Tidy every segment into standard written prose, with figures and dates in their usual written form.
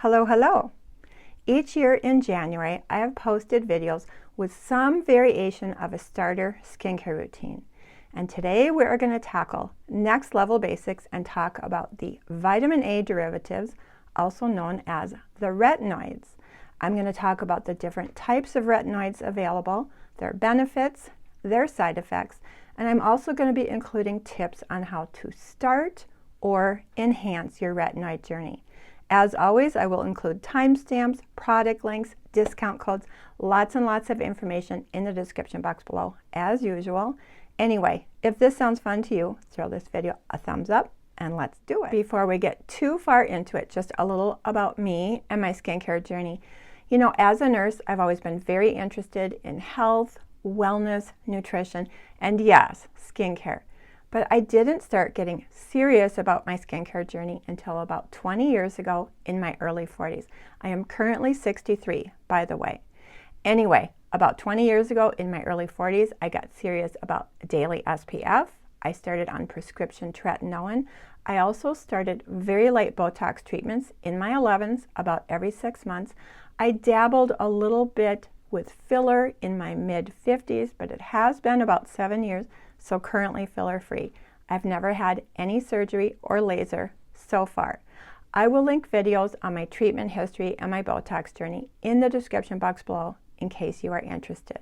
Hello, hello! Each year in January, I have posted videos with some variation of a starter skincare routine. And today we are going to tackle next level basics and talk about the vitamin A derivatives, also known as the retinoids. I'm going to talk about the different types of retinoids available, their benefits, their side effects, and I'm also going to be including tips on how to start or enhance your retinoid journey. As always, I will include timestamps, product links, discount codes, lots and lots of information in the description box below, as usual. Anyway, if this sounds fun to you, throw this video a thumbs up and let's do it. Before we get too far into it, just a little about me and my skincare journey. You know, as a nurse, I've always been very interested in health, wellness, nutrition, and yes, skincare. But I didn't start getting serious about my skincare journey until about 20 years ago in my early 40s. I am currently 63, by the way. Anyway, about 20 years ago in my early 40s, I got serious about daily SPF. I started on prescription Tretinoin. I also started very light Botox treatments in my 11s, about every 6 months. I dabbled a little bit with filler in my mid-50s, but it has been about 7 years, so currently filler-free. I've never had any surgery or laser so far. I will link videos on my treatment history and my Botox journey in the description box below in case you are interested.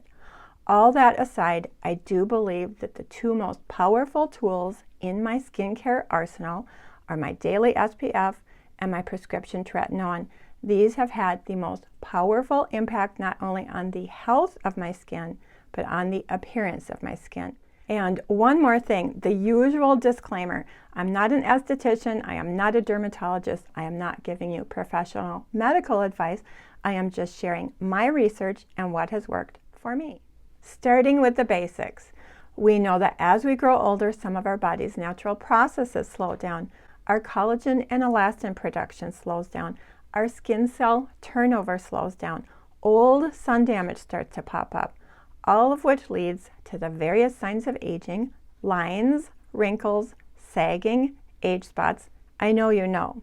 All that aside, I do believe that the two most powerful tools in my skincare arsenal are my daily SPF and my prescription Tretinoin. These have had the most powerful impact not only on the health of my skin, but on the appearance of my skin. And one more thing, the usual disclaimer, I'm not an esthetician, I am not a dermatologist, I am not giving you professional medical advice, I am just sharing my research and what has worked for me. Starting with the basics, we know that as we grow older, some of our body's natural processes slow down. Our collagen and elastin production slows down. Our skin cell turnover slows down. Old sun damage starts to pop up, all of which leads to the various signs of aging, lines, wrinkles, sagging, age spots. I know you know.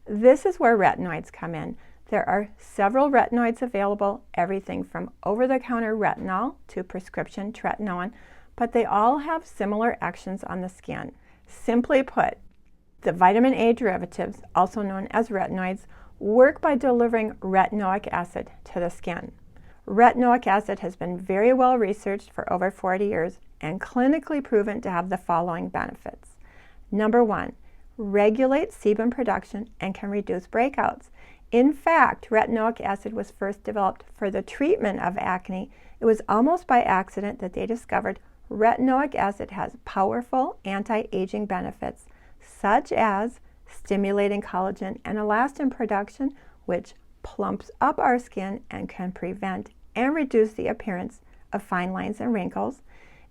This is where retinoids come in. There are several retinoids available, everything from over-the-counter Retinal to prescription Tretinoin, but they all have similar actions on the skin. Simply put, the vitamin A derivatives, also known as retinoids, work by delivering retinoic acid to the skin. Retinoic acid has been very well researched for over 40 years and clinically proven to have the following benefits. Number one, regulates sebum production and can reduce breakouts. In fact, retinoic acid was first developed for the treatment of acne. It was almost by accident that they discovered retinoic acid has powerful anti-aging benefits, such as stimulating collagen and elastin production, which plumps up our skin and can prevent and reduce the appearance of fine lines and wrinkles.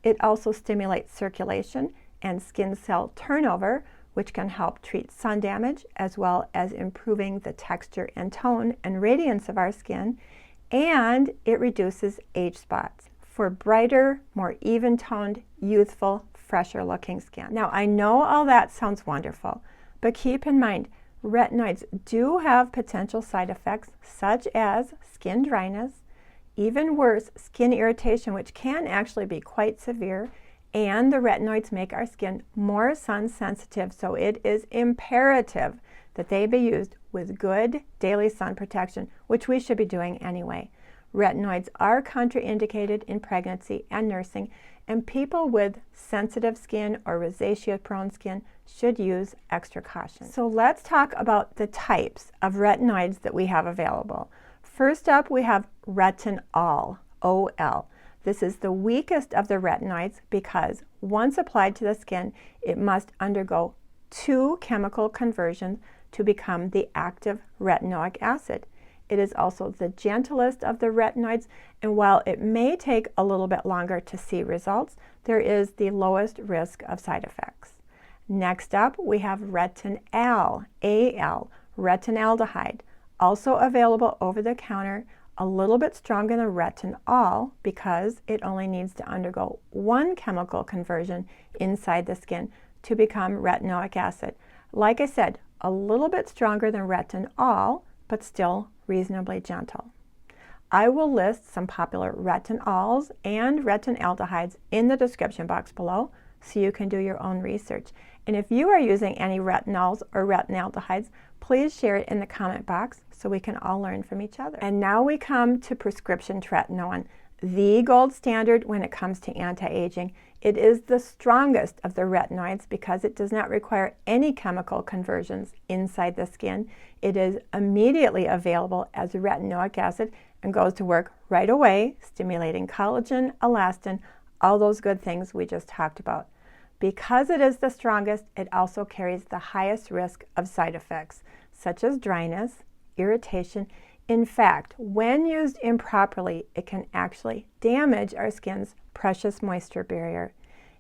It also stimulates circulation and skin cell turnover, which can help treat sun damage as well as improving the texture and tone and radiance of our skin. And it reduces age spots for brighter, more even-toned, youthful, fresher looking skin. Now, I know all that sounds wonderful, but keep in mind, retinoids do have potential side effects such as skin dryness, even worse, skin irritation, which can actually be quite severe, and the retinoids make our skin more sun sensitive, so it is imperative that they be used with good daily sun protection, which we should be doing anyway. Retinoids are contraindicated in pregnancy and nursing, and people with sensitive skin or rosacea-prone skin should use extra caution. So let's talk about the types of retinoids that we have available. First up, we have RetinAL, OL. This is the weakest of the retinoids because once applied to the skin, it must undergo 2 chemical conversions to become the active retinoic acid. It is also the gentlest of the retinoids, and while it may take a little bit longer to see results, there is the lowest risk of side effects. Next up, we have Retinal, AL, RetinALdehyde, also available over the counter, a little bit stronger than Retinol because it only needs to undergo 1 chemical conversion inside the skin to become retinoic acid. Like I said, a little bit stronger than Retinol, but still reasonably gentle. I will list some popular retinols and RetinALdehydes in the description box below so you can do your own research. And if you are using any retinols or RetinALdehydes, please share it in the comment box so we can all learn from each other. And now we come to prescription tretinoin, the gold standard when it comes to anti-aging. It is the strongest of the retinoids because it does not require any chemical conversions inside the skin. It is immediately available as retinoic acid and goes to work right away, stimulating collagen, elastin, all those good things we just talked about. Because it is the strongest, it also carries the highest risk of side effects, such as dryness, irritation. In fact, when used improperly, it can actually damage our skin's precious moisture barrier.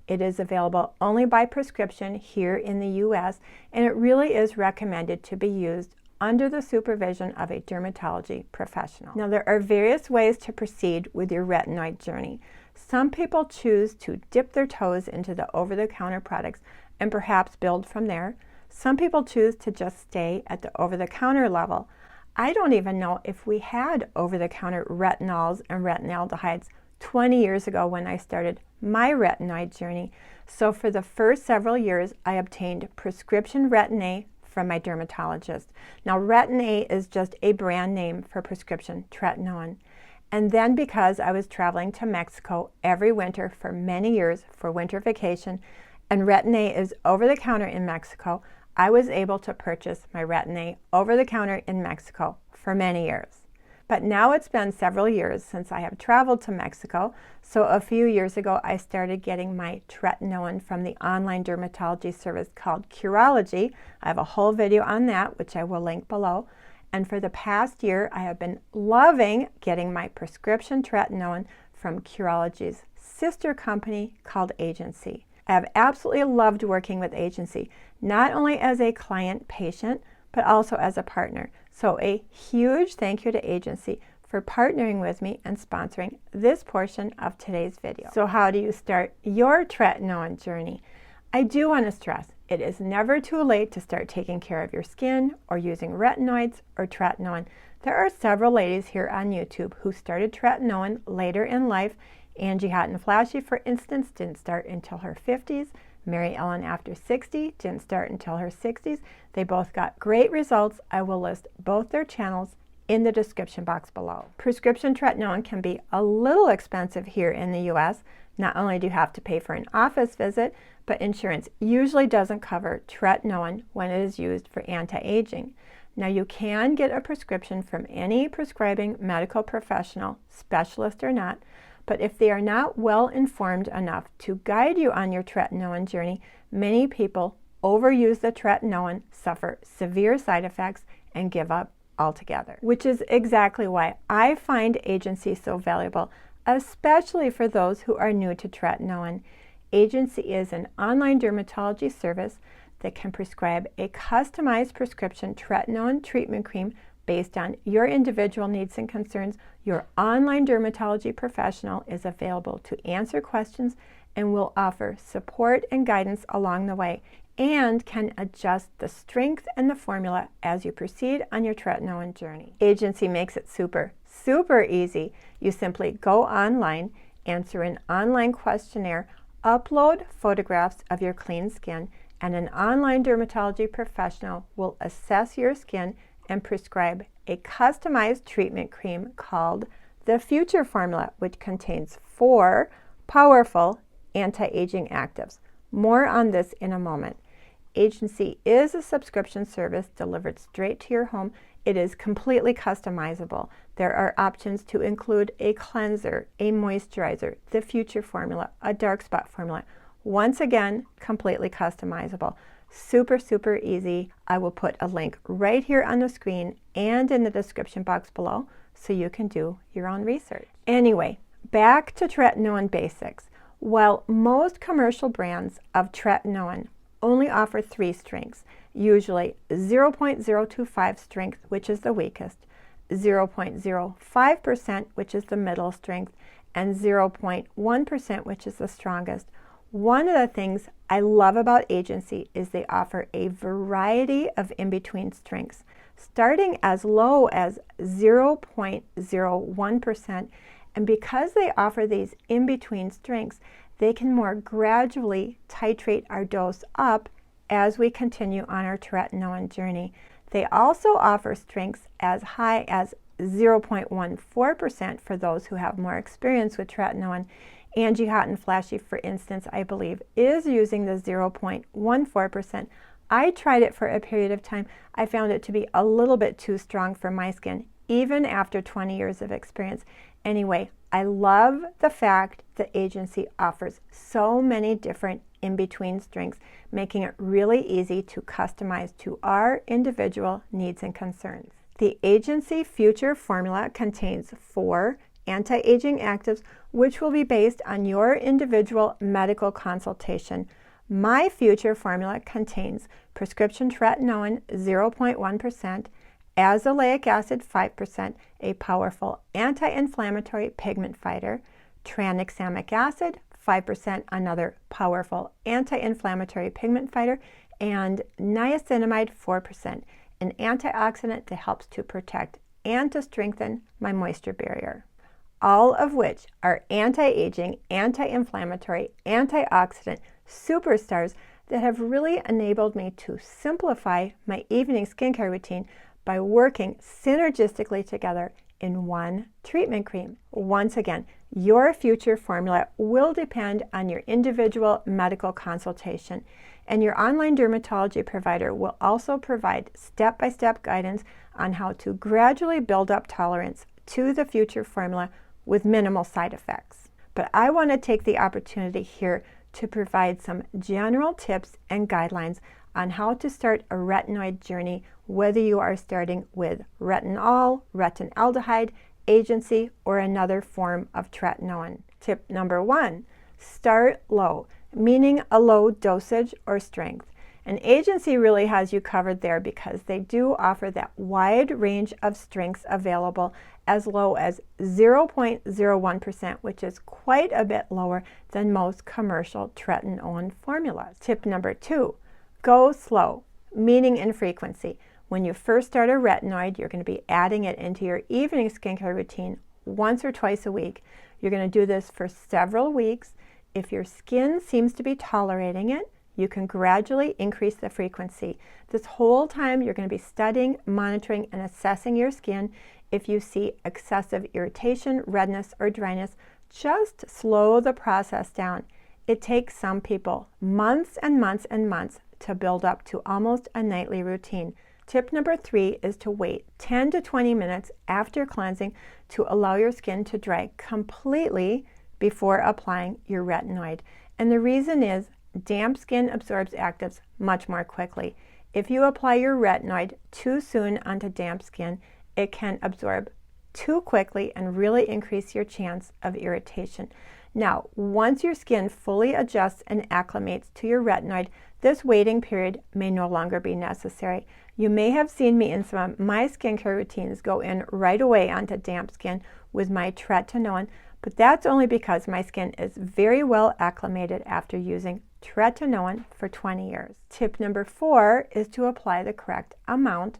It is available only by prescription here in the US, and it really is recommended to be used under the supervision of a dermatology professional. Now, there are various ways to proceed with your retinoid journey. Some people choose to dip their toes into the over-the-counter products and perhaps build from there. Some people choose to just stay at the over-the-counter level. I don't even know if we had over-the-counter retinols and RetinALdehydes 20 years ago when I started my retinoid journey. So for the first several years, I obtained prescription Retin-A from my dermatologist. Now, Retin-A is just a brand name for prescription tretinoin. And then because I was traveling to Mexico every winter for many years for winter vacation, and Retin-A is over-the-counter in Mexico, I was able to purchase my Retin-A over-the-counter in Mexico for many years. But now it's been several years since I have traveled to Mexico, so a few years ago I started getting my tretinoin from the online dermatology service called Curology. I have a whole video on that, which I will link below. And for the past year, I have been loving getting my prescription tretinoin from Curology's sister company called Agency. I have absolutely loved working with Agency, not only as a client-patient, but also as a partner. So a huge thank you to Agency for partnering with me and sponsoring this portion of today's video. So how do you start your tretinoin journey? I do want to stress, it is never too late to start taking care of your skin or using retinoids or tretinoin. There are several ladies here on YouTube who started tretinoin later in life. Angie Hot and Flashy, for instance, didn't start until her 50s. Mary Ellen, after 60, didn't start until her 60s. They both got great results. I will list both their channels in the description box below. Prescription tretinoin can be a little expensive here in the US. Not only do you have to pay for an office visit, but insurance usually doesn't cover tretinoin when it is used for anti-aging. Now, you can get a prescription from any prescribing medical professional, specialist or not, but if they are not well informed enough to guide you on your tretinoin journey, many people overuse the tretinoin, suffer severe side effects, and give up altogether. Which is exactly why I find Agency so valuable, especially for those who are new to tretinoin. Agency is an online dermatology service that can prescribe a customized prescription tretinoin treatment cream based on your individual needs and concerns. Your online dermatology professional is available to answer questions and will offer support and guidance along the way, and can adjust the strength and the formula as you proceed on your tretinoin journey. Agency makes it super easy. You simply go online, answer an online questionnaire, upload photographs of your clean skin, and an online dermatology professional will assess your skin and prescribe a customized treatment cream called the Future Formula, which contains 4 powerful anti-aging actives. More on this in a moment. Agency is a subscription service delivered straight to your home. It is completely customizable. There are options to include a cleanser, a moisturizer, the Future Formula, a dark spot formula. Once again, completely customizable. Super easy. I will put a link right here on the screen and in the description box below so you can do your own research. Anyway, back to Tretinoin Basics. While most commercial brands of tretinoin only offer 3 strengths, usually 0.025 strength, which is the weakest, 0.05%, which is the middle strength, and 0.1%, which is the strongest. One of the things I love about Agency is they offer a variety of in-between strengths. starting as low as 0.01%. And because they offer these in-between strengths, they can more gradually titrate our dose up as we continue on our Tretinoin journey. They also offer strengths as high as 0.14% for those who have more experience with Tretinoin. Angie Hot and Flashy, for instance, I believe, is using the 0.14%. I tried it for a period of time. I found it to be a little bit too strong for my skin, even after 20 years of experience. Anyway, I love the fact the agency offers so many different in-between strengths, making it really easy to customize to our individual needs and concerns. The agency Future formula contains 4 anti-aging actives, which will be based on your individual medical consultation. My Future formula contains prescription tretinoin 0.1%, azelaic acid 5%, a powerful anti-inflammatory pigment fighter, tranexamic acid 5%, another powerful anti-inflammatory pigment fighter, and niacinamide 4%, an antioxidant that helps to protect and to strengthen my moisture barrier. All of which are anti-aging, anti-inflammatory, antioxidant superstars that have really enabled me to simplify my evening skincare routine by working synergistically together in one treatment cream. Once again, your Future formula will depend on your individual medical consultation, and your online dermatology provider will also provide step-by-step guidance on how to gradually build up tolerance to the Future formula with minimal side effects. But I want to take the opportunity here to provide some general tips and guidelines on how to start a retinoid journey, whether you are starting with Retinol, RetinALdehyde, agency, or another form of tretinoin. Tip number 1, start low, meaning a low dosage or strength. An agency really has you covered there because they do offer that wide range of strengths available as low as 0.01%, which is quite a bit lower than most commercial tretinoin formulas. Tip number 2, go slow, meaning in frequency. When you first start a retinoid, you're going to be adding it into your evening skincare routine once or twice a week. You're going to do this for several weeks. If your skin seems to be tolerating it, you can gradually increase the frequency. This whole time you're going to be studying, monitoring, and assessing your skin. If you see excessive irritation, redness, or dryness, just slow the process down. It takes some people months and months and months to build up to almost a nightly routine. Tip number 3 is to wait 10 to 20 minutes after cleansing to allow your skin to dry completely before applying your retinoid. And the reason is damp skin absorbs actives much more quickly. If you apply your retinoid too soon onto damp skin, it can absorb too quickly and really increase your chance of irritation. Now, once your skin fully adjusts and acclimates to your retinoid, this waiting period may no longer be necessary. You may have seen me in some of my skincare routines go in right away onto damp skin with my tretinoin, but that's only because my skin is very well acclimated after using tretinoin for 20 years. Tip number 4 is to apply the correct amount,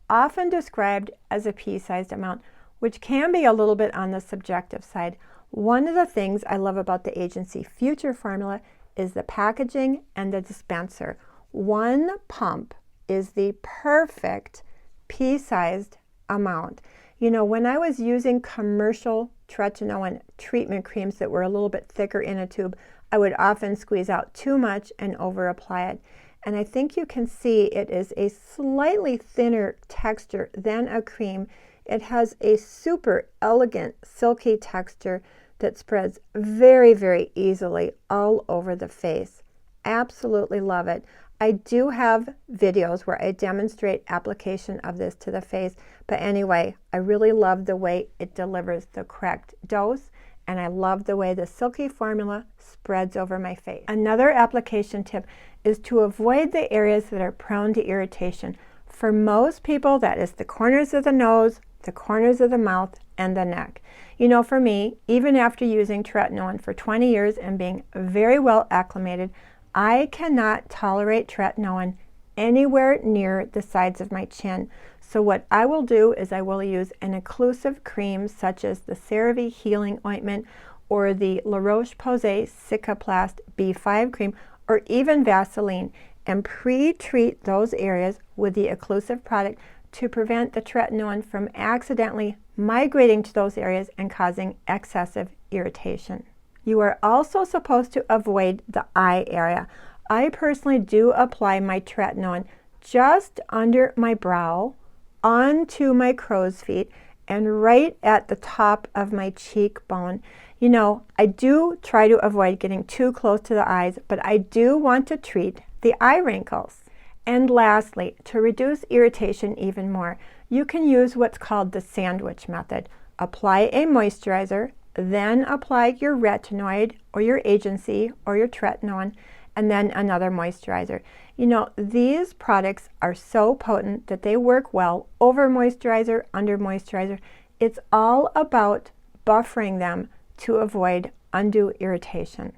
often described as a pea-sized amount, which can be a little bit on the subjective side. One of the things I love about the agency Future formula is the packaging and the dispenser. One pump is the perfect pea-sized amount. You know, when I was using commercial tretinoin treatment creams that were a little bit thicker in a tube, I would often squeeze out too much and over apply it. And I think you can see it is a slightly thinner texture than a cream. It has a super elegant silky texture that spreads very, very easily all over the face. Absolutely love it. I do have videos where I demonstrate application of this to the face, but anyway, I really love the way it delivers the correct dose, and I love the way the silky formula spreads over my face. Another application tip is to avoid the areas that are prone to irritation. For most people, that is the corners of the nose, the corners of the mouth, and the neck. You know, for me, even after using tretinoin for 20 years and being very well acclimated, I cannot tolerate tretinoin anywhere near the sides of my chin. So what I will do is I will use an occlusive cream such as the CeraVe Healing Ointment or the La Roche-Posay Cicaplast B5 cream or even Vaseline, and pre-treat those areas with the occlusive product to prevent the tretinoin from accidentally migrating to those areas and causing excessive irritation. You are also supposed to avoid the eye area. I personally do apply my tretinoin just under my brow, onto my crow's feet, and right at the top of my cheekbone. You know, I do try to avoid getting too close to the eyes, but I do want to treat the eye wrinkles. And lastly, to reduce irritation even more, you can use what's called the sandwich method. Apply a moisturizer, then apply your retinoid or your agency or your tretinoin, and then another moisturizer. You know, these products are so potent that they work well over moisturizer, under moisturizer. It's all about buffering them to avoid undue irritation.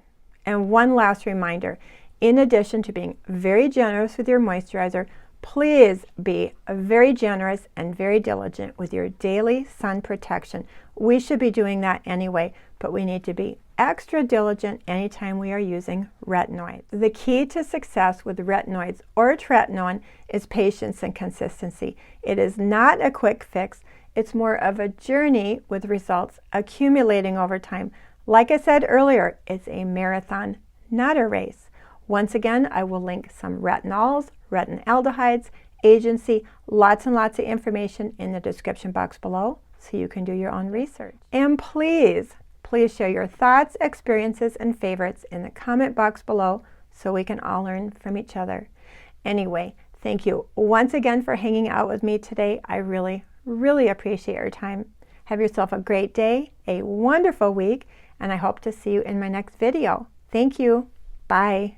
And one last reminder, in addition to being very generous with your moisturizer, please be very generous and very diligent with your daily sun protection. We should be doing that anyway, but we need to be extra diligent anytime we are using retinoids. The key to success with retinoids or tretinoin is patience and consistency. It is not a quick fix. It's more of a journey with results accumulating over time. Like I said earlier, it's a marathon, not a race. Once again, I will link some retinols, RetinALdehydes, agency, lots and lots of information in the description box below so you can do your own research. And please share your thoughts, experiences, and favorites in the comment box below so we can all learn from each other. Anyway, thank you once again for hanging out with me today. I really, really appreciate your time. Have yourself a great day, a wonderful week, and I hope to see you in my next video. Thank you. Bye.